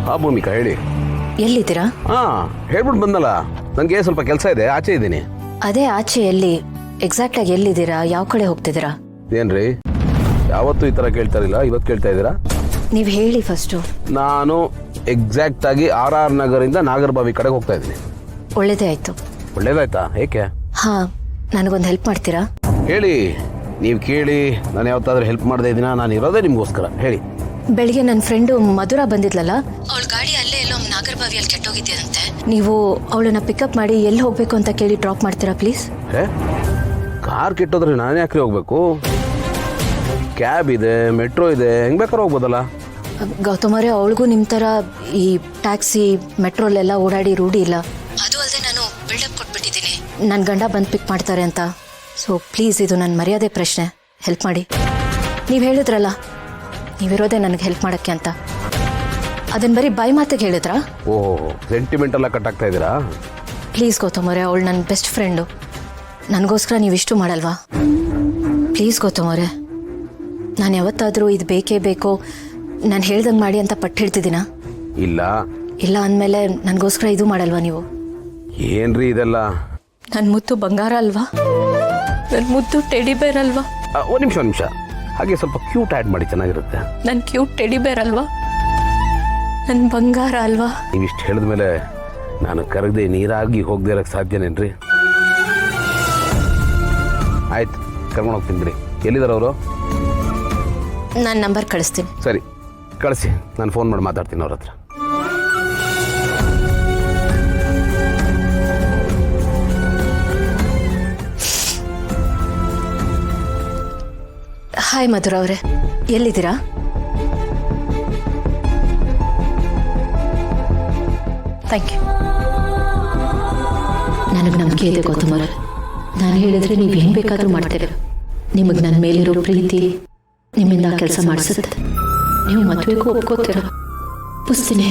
ಹಾ ಭೂಮಿಕಾ ಹೇಳಿ. ಎಲ್ಲಿದ್ದೀರಾ? ಹಾ ಹೇಳ್ಬಿಟ್ಟು ಬಂದಲ್ಲ, ನನಗೆ ಸ್ವಲ್ಪ ಕೆಲಸ ಇದೆ, ಆಚೆ ಇದ್ದೀನಿ. ಅದೇ ಆಚೆ ಎಲ್ಲಿ? ಎಕ್ಸಾಕ್ಟ್ ಆಗಿ ಎಲ್ಲಿದ್ದೀರಾ? ಯಾವ ಕಡೆ ಹೋಗ್ತಿದ್ದೀರಾ? ಏನ್ರಿ ಯಾವತ್ತೂ ಈ ಥರ ಕೇಳ್ತಾರಿಲ್ಲ, ಇವತ್ತು ಕೇಳ್ತಾ ಇದ್ದೀರಾ? ನೀವು ಹೇಳಿ ಫಸ್ಟು. ನಾನು ಎಕ್ಸಾಕ್ಟ್ ಆಗಿ RR ನಗರಿಂದ ನಾಗರಬಾವಿ ಕಡೆಗೆ ಹೋಗ್ತಾ ಇದ್ದೀನಿ. ಒಳ್ಳೇದೇ ಆಯ್ತು. ಒಳ್ಳೇದಾಯ್ತಾ? ಏಕೆ? ಹಾ, ನನಗೊಂದು ಹೆಲ್ಪ್ ಮಾಡ್ತೀರಾ? ಹೇಳಿ, ನೀವು ಕೇಳಿ. ನಾನು ಯಾವತ್ತಾದ್ರೂ ಹೆಲ್ಪ್ ಮಾಡದೇ ಇದ್ದೀನ? ನಾನು ಇರೋದೇ ನಿಮಗೋಸ್ಕರ. ಹೇಳಿ. ಬೆಳಿಗ್ಗೆ ನನ್ನ ಫ್ರೆಂಡು ಮಧುರಾ ಬಂದಿದ್ಲಲ್ಲ, ಅವಳ ಗಾಡಿ ಅಲ್ಲೇ ಎಲ್ಲೋ ನಾಗರಬಾವಿಯಲ್ಲಿ ಕೆಟ್ಟೋಗಿದ್ಯಂತೆ. ನೀವು ಅವಳನ್ನ ಪಿಕಪ್ ಮಾಡಿ ಎಲ್ಲಿ ಹೋಗ್ಬೇಕು ಅಂತ ಕೇಳಿ ಡ್ರಾಪ್ ಮಾಡ್ತೀರಾ ಪ್ಲೀಸ್? ಕಾರ್ ಕೆಟ್ಟೋದ್ರೆ ನಾನು ಯಾಕ್ರಿ ಹೋಗ್ಬೇಕು? ಕ್ಯಾಬ್ ಇದೆ, ಮೆಟ್ರೋ ಇದೆ, ಹೆಂಗ್ ಬೇಕಾದ್ರೂ ಹೋಗ್ಬೋದಲ್ಲ. ಗೌತಮ್ ಅವರೇ, ಅವಳಿಗೂ ನಿಮ್ಮ ಥರ ಈ ಟ್ಯಾಕ್ಸಿ ಮೆಟ್ರೋಲೆಲ್ಲ ಓಡಾಡಿ ರೂಢಿ ಇಲ್ಲ. ಅದು ಅಲ್ಲದೆ ನಾನು ಬಿಲ್ಡಪ್ ಕೊಟ್ಬಿಟ್ಟಿದ್ದೀನಿ ನನ್ನ ಗಂಡ ಬಂದು ಪಿಕ್ ಮಾಡ್ತಾರೆ ಅಂತ. ಸೊ ಪ್ಲೀಸ್, ಇದು ನನ್ನ ಮರ್ಯಾದೆ ಪ್ರಶ್ನೆ, ಹೆಲ್ಪ್ ಮಾಡಿ. ನೀವು ಹೇಳಿದ್ರಲ್ಲ ನೀವಿರೋದೇ ನನಗೆ ಹೆಲ್ಪ್ ಮಾಡೋಕ್ಕೆ ಅಂತ, ಅದನ್ನು ಬರೀ ಬಾಯಿ ಮಾತಿಗೆ ಹೇಳಿದ್ರಾ? ಓಹೋ, ಸೆಂಟಿಮೆಂಟ್ ಎಲ್ಲ ಕಟ್ ಆಗ್ತಾ ಇದ್ದೀರಾ? ಪ್ಲೀಸ್ ಗೌತಮ್ ಅವರೇ, ಅವಳು ನನ್ನ ಬೆಸ್ಟ್ ಫ್ರೆಂಡು. ನನಗೋಸ್ಕರ ನೀವು ಇಷ್ಟು ಮಾಡಲ್ವಾ? ಪ್ಲೀಸ್ ಗೌತಮ್ ಅವರೇ, ನಾನು ಯಾವತ್ತಾದರೂ ಇದು ಬೇಕೇ ಬೇಕೋ, ನಾನು ಹೇಳ್ದಂಗೆ ಮಾಡಿ ಅಂತ ಪಟ್ಟು ಹೇಳ್ತಿದ್ದೀನಾ? ಇಲ್ಲ. ಇಲ್ಲ ಅಂದಮೇಲೆ ನನಗೋಸ್ಕರ ಇದು ಮಾಡಲ್ವಾ ನೀವು? ಏನ್ರಿ ಇದೆಲ್ಲ? ನನ್ನ ಮುದ್ದು ಬಂಗಾರ ಅಲ್ವಾ? ನನ್ನ ಮುದ್ದು ಟೆಡಿ ಬೇರ್ ಅಲ್ವಾ? ಒಂದು ನಿಮಿಷ, ಹಾಗೆ ಸ್ವಲ್ಪ ಕ್ಯೂಟ್ ಆ್ಯಡ್ ಮಾಡಿ, ಚೆನ್ನಾಗಿರುತ್ತೆ. ನನ್ನ ಕ್ಯೂಟ್ ಟೆಡಿ ಬೇರ್ ಅಲ್ವಾ? ನನ್ನ ಬಂಗಾರ ಅಲ್ವಾ? ನೀವಿಷ್ಟು ಹೇಳಿದ್ಮೇಲೆ ನಾನು ಕರಗದೆ ನೀರಾಗಿ ಹೋಗದೆ ಇರೋಕ್ಕೆ ಸಾಧ್ಯನೇನ್ರಿ? ಆಯ್ತು, ಕರ್ಕೊಂಡು ಹೋಗ್ತೀನಿ ಬಿಡಿ. ಎಲ್ಲಿದ್ದಾರೆ ಅವರು? ನಾನು ನಂಬರ್ ಕಳಿಸ್ತೀನಿ. ಸರಿ, ಕಳಿಸಿ. ನಾನು ಫೋನ್ ಮಾಡಿ ಮಾತಾಡ್ತೀನಿ ಅವ್ರ ಹತ್ರ. ಹಾಯ್ ಮಧುರ ಅವರೇ, ಎಲ್ಲಿದ್ದೀರಾ? Thank you. ನನಗೆ ನಂಬಿಕೆ ಇದೆ ಗೌತಮ್ ಅವರೇ, ನಾನು ಹೇಳಿದ್ರೆ ನೀವು ಏನು ಬೇಕಾದರೂ ಮಾಡ್ತೀರ. ನಿಮಗೆ ನನ್ನ ಮೇಲಿರೋ ಪ್ರೀತಿ ನಿಮ್ಮಿಂದ ಕೆಲಸ ಮಾಡಿಸುತ್ತೆ. ನೀವು ಮದುವೆಗೂ ಒಪ್ಕೋತೀರ. ಪುಸ್ತಿನಿ.